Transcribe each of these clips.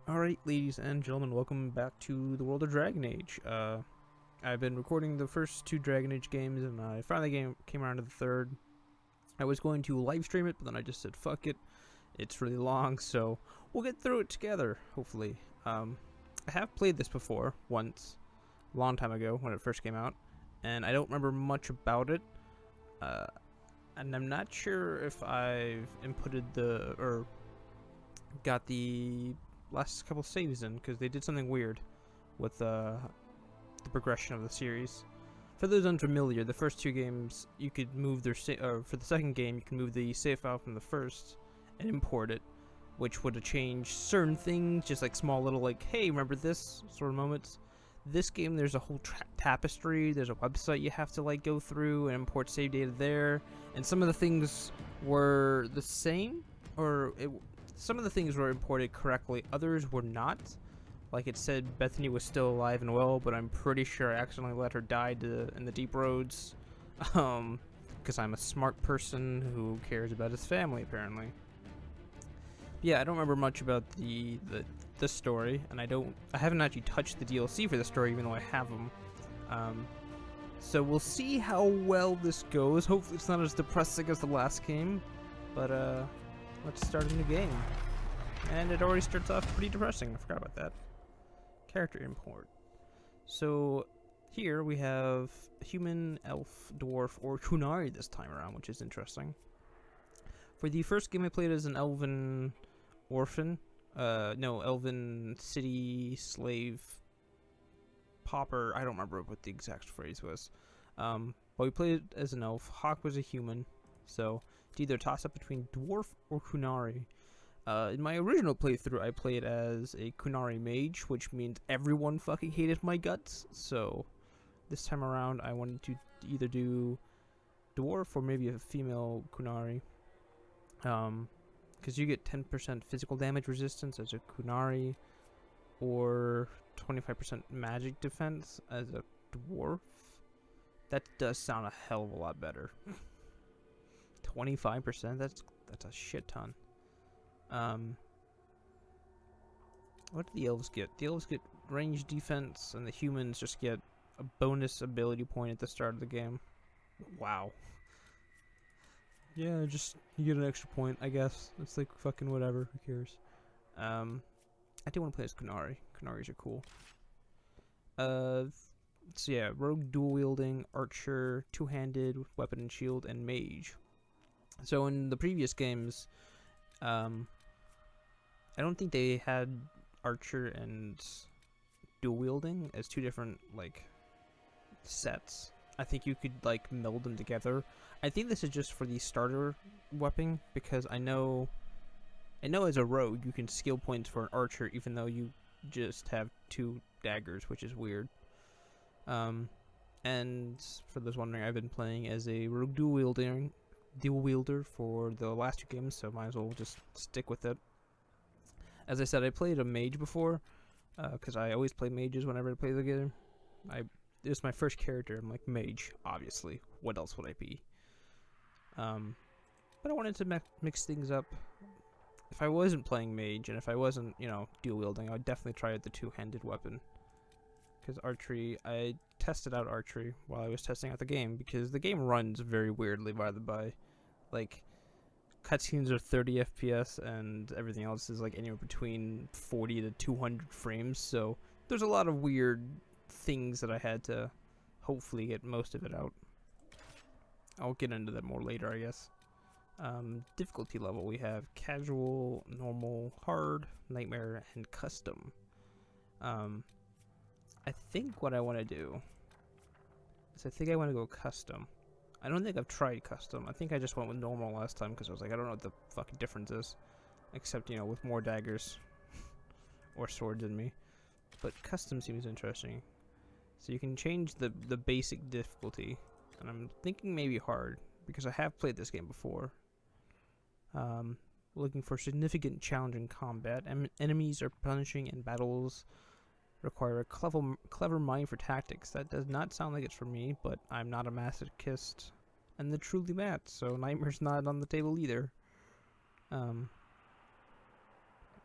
Alright, ladies and gentlemen, welcome back to the World of Dragon Age. I've been recording the first two Dragon Age games, and I finally came around to the third. I was going to live stream it, but then I just said, fuck it. It's really long, so we'll get through it together, hopefully. I have played this before, once, a long time ago, when it first came out, and I don't remember much about it. And I'm not sure if I've inputted or got the last couple saves in, because they did something weird with the progression of the series. For those unfamiliar, the first two games you could move their for the second game you can move the save file from the first and import it, which would have changed certain things, just like small little like, hey, remember this sort of moments. This game, there's a whole tapestry, there's a website you have to like go through and import save data there, and some of the things were the same, or some of the things were imported correctly, others were not. Like it said Bethany was still alive and well, but I'm pretty sure I accidentally let her die in the deep roads. Because I'm a smart person who cares about his family, apparently. Yeah, I don't remember much about the story, and I haven't actually touched the DLC for the story, even though I have them. So we'll see how well this goes. Hopefully it's not as depressing as the last game, but let's start a new game. And it already starts off pretty depressing. I forgot about that. Character import. So here we have human, elf, dwarf, or Qunari this time around, which is interesting. For the first game I played as an elven orphan. Elven city slave pauper. I don't remember what the exact phrase was. But we played as an elf. Hawk was a human. So it's either toss up between dwarf or Qunari. In my original playthrough, I played as a Qunari mage, which means everyone fucking hated my guts. So this time around, I wanted to either do dwarf or maybe a female Qunari. Because you get 10% physical damage resistance as a Qunari, or 25% magic defense as a dwarf. That does sound a hell of a lot better. 25%? That's a shit ton. What do the elves get? The elves get range defense, and the humans just get a bonus ability point at the start of the game. Wow. Yeah, just you get an extra point, I guess. It's like fucking whatever. Who cares? I do want to play as Qunari. Qunaris are cool. So yeah, rogue, dual wielding, archer, two-handed, weapon and shield, and mage. So in the previous games, I don't think they had archer and dual wielding as two different like sets. I think you could like meld them together. I think this is just for the starter weapon, because I know as a rogue you can skill points for an archer even though you just have two daggers, which is weird. And for those wondering, I've been playing as a rogue dual wielder for the last two games, so might as well just stick with it. As I said, I played a mage before, because I always play mages whenever I play the game. It was my first character. I'm like, mage, obviously. What else would I be? But I wanted to mix things up. If I wasn't playing mage, and if I wasn't, dual wielding, I would definitely try out the two-handed weapon. Because archery, I tested out archery while I was testing out the game, because the game runs very weirdly, by the by. Like, cutscenes are 30 FPS, and everything else is like anywhere between 40 to 200 frames, so there's a lot of weird things that I had to hopefully get most of it out. I'll get into that more later, I guess. Difficulty level, we have casual, normal, hard, nightmare, and custom. I think what I want to do is I want to go custom. I don't think I've tried custom. I think I just went with normal last time because I was like, I don't know what the fucking difference is. Except, with more daggers or swords in me. But custom seems interesting. So you can change the basic difficulty. And I'm thinking maybe hard, because I have played this game before. Looking for significant challenge in combat. Enemies are punishing, and battles require a clever mind for tactics. That does not sound like it's for me, but I'm not a masochist and the truly Matt, so Nightmare's not on the table either.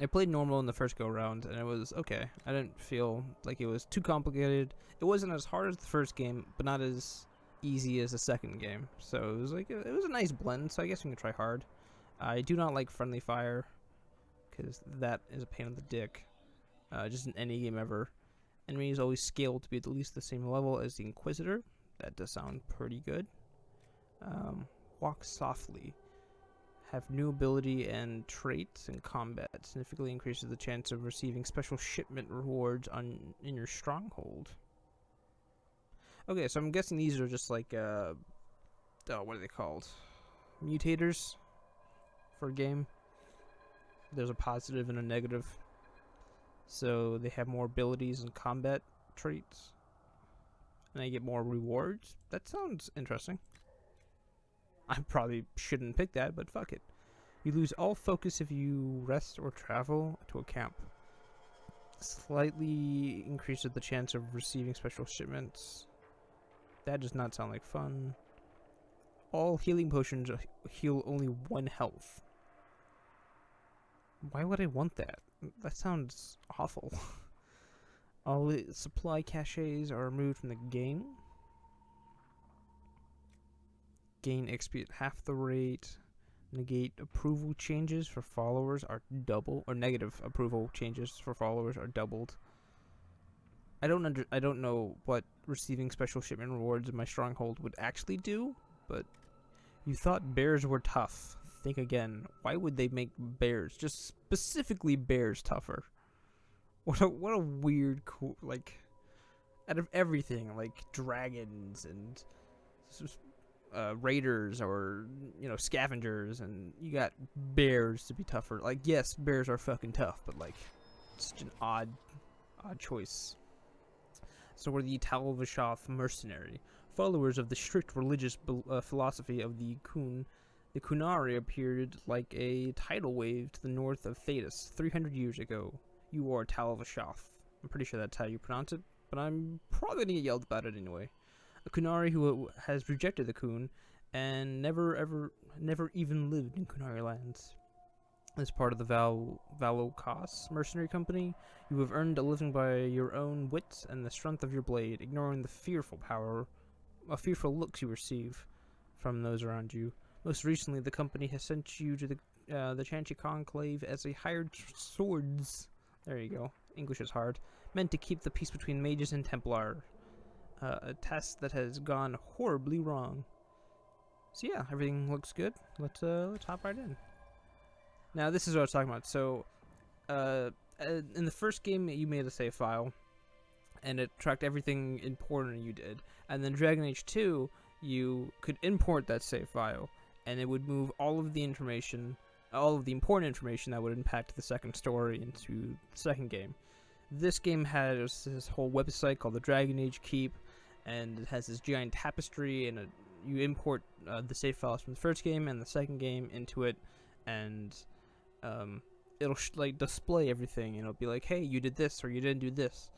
I played normal in the first go round, and it was okay. I didn't feel like it was too complicated. It wasn't as hard as the first game, but not as easy as the second game. So it was like it was a nice blend. So I guess we can try hard. I do not like friendly fire, because that is a pain in the dick. Just in any game ever. Enemies always scale to be at least the same level as the Inquisitor. That does sound pretty good. Walk softly. Have new ability and traits in combat. Significantly increases the chance of receiving special shipment rewards in your stronghold. Okay, so I'm guessing these are just like, what are they called? Mutators for a game. There's a positive and a negative. So they have more abilities and combat traits. And I get more rewards. That sounds interesting. I probably shouldn't pick that, but fuck it. You lose all focus if you rest or travel to a camp. Slightly increases the chance of receiving special shipments. That does not sound like fun. All healing potions heal only 1 health. Why would I want that? That sounds awful. All supply caches are removed from the game. Gain XP at half the rate. Negate approval changes for followers are double, or negative approval changes for followers are doubled. I don't know what receiving special shipment rewards in my stronghold would actually do, but you thought bears were tough. Think again. Why would they make bears, just specifically bears, tougher? What a weird, cool, like, out of everything, like dragons and raiders, or scavengers, and you got bears to be tougher. Like, yes, bears are fucking tough, but like, it's such an odd choice. So we're the Dalish mercenary, followers of the strict religious philosophy of the Qunari appeared like a tidal wave to the north of Thedas 300 years ago. You are Dalish. I'm pretty sure that's how you pronounce it, but I'm probably gonna get yelled about it anyway. A Qunari who has rejected the Qun and never even lived in Qunari lands. As part of the Valokos mercenary company, you have earned a living by your own wits and the strength of your blade, ignoring the fearful looks you receive from those around you. Most recently, the company has sent you to the Chantry conclave as a hired swords. There you go. English is hard. Meant to keep the peace between mages and Templars. A test that has gone horribly wrong. So yeah, everything looks good. Let's hop right in. Now this is what I was talking about. So, in the first game, you made a save file, and it tracked everything important you did. And then Dragon Age 2, you could import that save file, and it would move all of the information, all of the important information that would impact the second story into the second game. This game has this whole website called the Dragon Age Keep, and it has this giant tapestry, and you import the save files from the first game and the second game into it, and it'll like display everything, and it'll be like, hey, you did this or you didn't do this.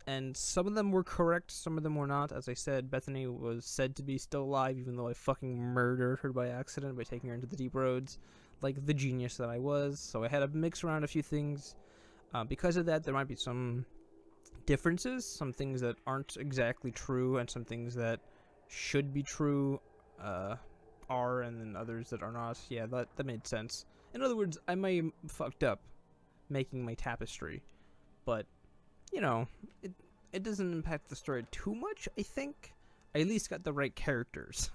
And some of them were correct, some of them were not. As I said, Bethany was said to be still alive, even though I fucking murdered her by accident by taking her into the deep roads, like the genius that I was. So I had to mix around a few things. Because of that, there might be some differences, some things that aren't exactly true, and some things that should be true are, and then others that are not. Yeah, that made sense. In other words, I may have fucked up making my tapestry, but, it doesn't impact the story too much, I think. I at least got the right characters.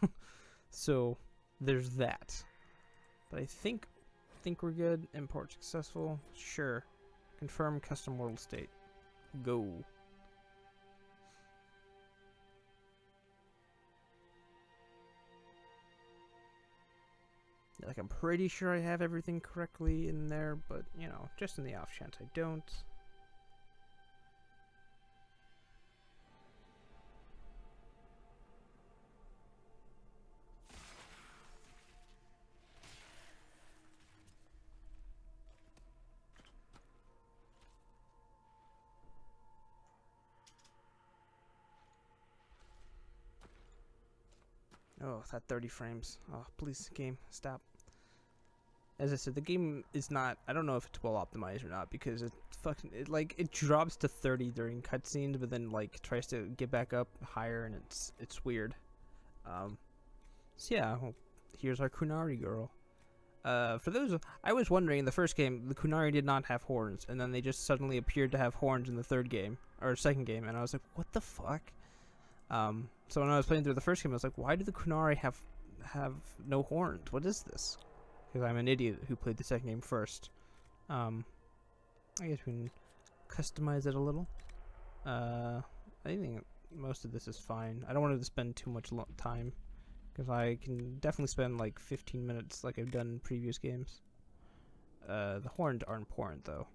So, there's that. But I think we're good. Import successful. Sure. Confirm custom world state. Go. Like, I'm pretty sure I have everything correctly in there, but, just in the off chance I don't. Oh, that 30 frames. Oh, please, game, stop. as I said, the game is not. I don't know if it's well optimized or not because it drops to 30 during cutscenes, but then like tries to get back up higher, and it's weird. So yeah, well, here's our Qunari girl. For those, I was wondering in the first game, the Qunari did not have horns, and then they just suddenly appeared to have horns in the third game or second game, and I was like, what the fuck? So when I was playing through the first game, I was like, why do the Qunari have no horns? What is this? Because I'm an idiot who played the second game first. I guess we can customize it a little. I think most of this is fine. I don't want to spend too much time, because I can definitely spend like 15 minutes like I've done in previous games. The horns are important though,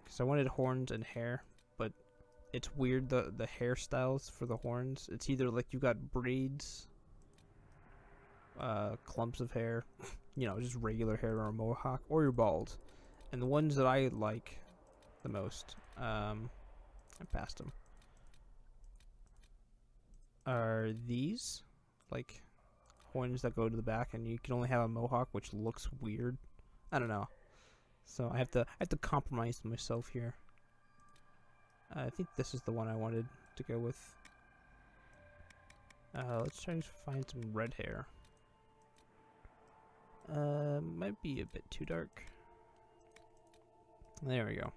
because I wanted horns and hair, but it's weird the hairstyles for the horns. It's either like you got braids, clumps of hair, you know, just regular hair or a mohawk, or you're bald. And the ones that I like the most, I passed them, are these, like horns that go to the back, and you can only have a mohawk, which looks weird. I don't know. So I have to compromise myself here. I think this is the one I wanted to go with. Let's try to find some red hair. Might be a bit too dark. There we go.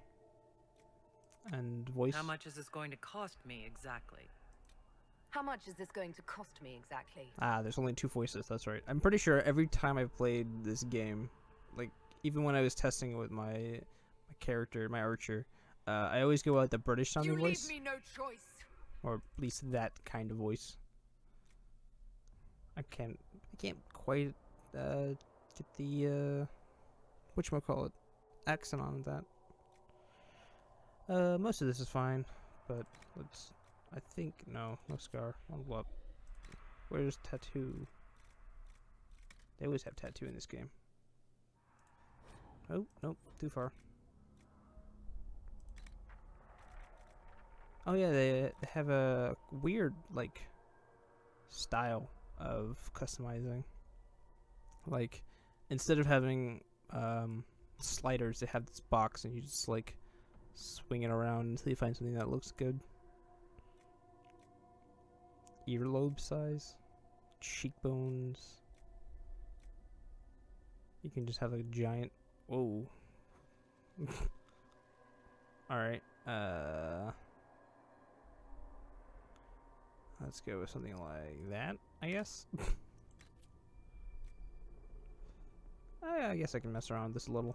And voice. How much is this going to cost me exactly? How much is this going to cost me exactly? Ah, there's only 2 voices, that's right. I'm pretty sure every time I've played this game, like, even when I was testing it with my character, my archer, I always go out the British sounding voice. You leave me no choice. Or at least that kind of voice. I can't quite, get the, whatchamacallit, accent on that. Most of this is fine, but let's... I think, no scar. What? Where's tattoo? They always have tattoo in this game. Oh, nope, too far. Oh yeah, they have a weird, like, style of customizing. Like, instead of having, sliders, they have this box and you just, like, swing it around until you find something that looks good. Earlobe size, cheekbones. You can just have a giant. Whoa. Alright, let's go with something like that, I guess. I guess I can mess around with this a little.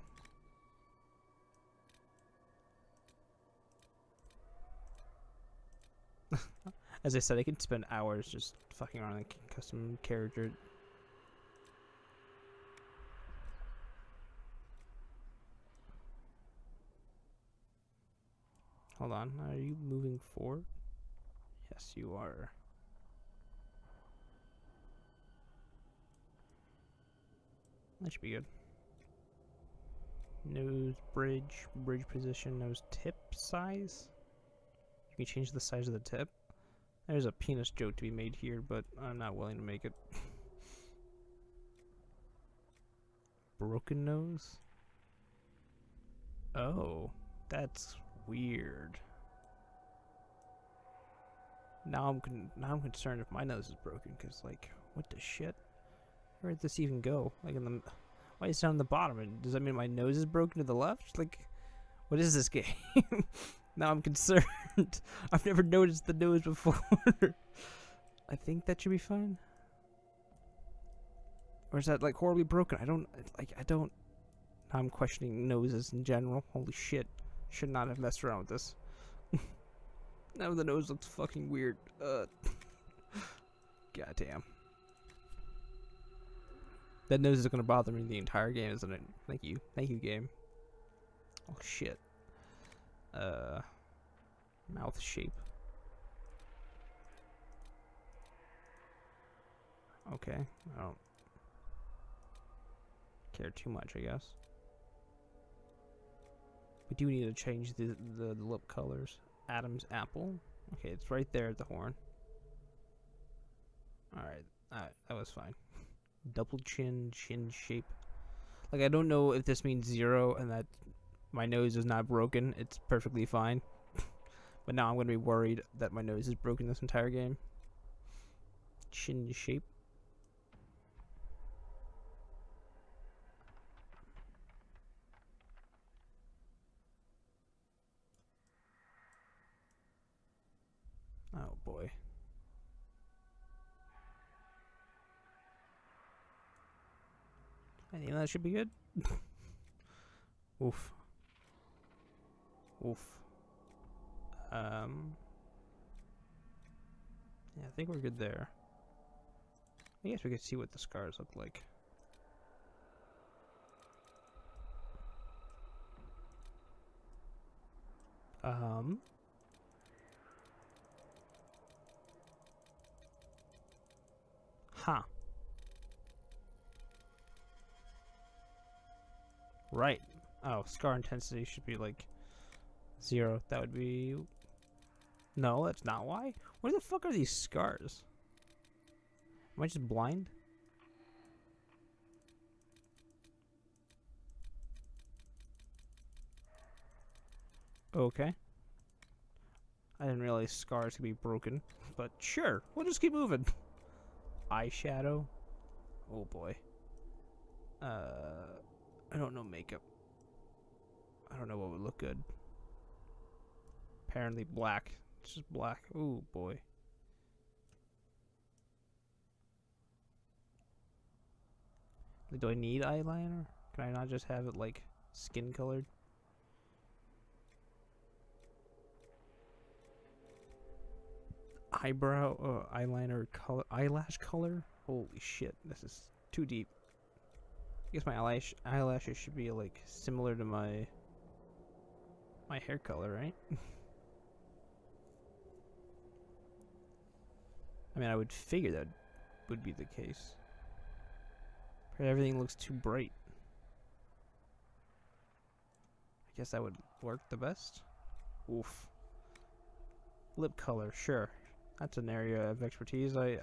As I said, I could spend hours just fucking around with custom character. Hold on, are you moving forward? Yes, you are. That should be good. Nose bridge position, nose tip size. You can change the size of the tip. There's a penis joke to be made here, but I'm not willing to make it. Broken nose? Oh, that's weird. Now I'm concerned if my nose is broken, because, like, what the shit? Where did this even go? Like, why is it down the bottom? Does that mean my nose is broken to the left? Like, what is this game? Now I'm concerned. I've never noticed the nose before. I think that should be fine. Or is that, like, horribly broken? I don't... Now I'm questioning noses in general. Holy shit. Should not have messed around with this. Now the nose looks fucking weird. Goddamn. That nose is gonna bother me the entire game, isn't it? Thank you. Thank you, game. Oh, shit. Mouth shape. Okay, I don't care too much, I guess. We do need to change the lip colors. Adam's apple. Okay, it's right there at the horn. Alright, that was fine. Double chin shape. Like, I don't know if this means 0 and that my nose is not broken. It's perfectly fine. But now I'm going to be worried that my nose is broken this entire game. Chin shape. Oh boy. I think that should be good. Oof. Oof. Yeah, I think we're good there. I guess we could see what the scars look like. Huh. Right. Oh, scar intensity should be like 0. That would be... No, that's not why. Where the fuck are these scars? Am I just blind? Okay. I didn't realize scars could be broken, but sure, we'll just keep moving. Eyeshadow. Oh boy. I don't know makeup. I don't know what would look good. Apparently black. It's just black. Ooh boy. Like, do I need eyeliner? Can I not just have it like skin colored? Eyebrow, eyeliner color, eyelash color. Holy shit, this is too deep. I guess my eyelashes should be like similar to my hair color, right? I mean, I would figure that would be the case. But everything looks too bright. I guess that would work the best. Oof. Lip color, sure. That's an area of expertise I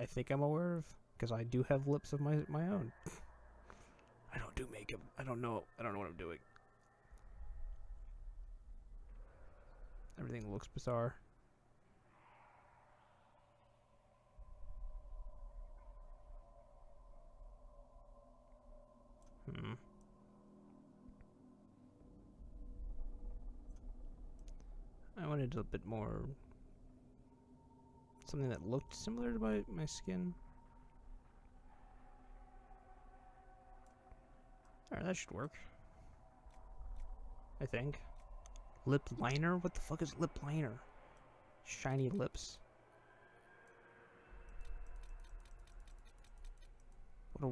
think I'm aware of, because I do have lips of my own. I don't do makeup. I don't know what I'm doing. Everything looks bizarre. I wanted a bit more... something that looked similar to my skin. Alright, that should work. I think. Lip liner? What the fuck is lip liner? Shiny lips. What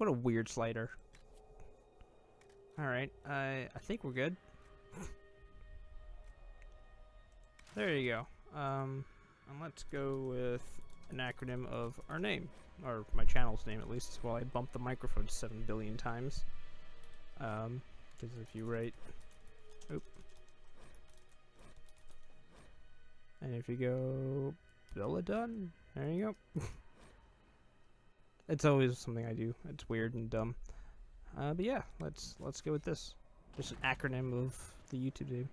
a weird slider. Alright, I think we're good. There you go. And let's go with an acronym of our name. Or my channel's name, at least, while I bump the microphone 7 billion times. Because if you write... Oop. And if you go... Belladun? There you go. It's always something I do. It's weird and dumb. But yeah, let's go with this. Just an acronym of the YouTube name.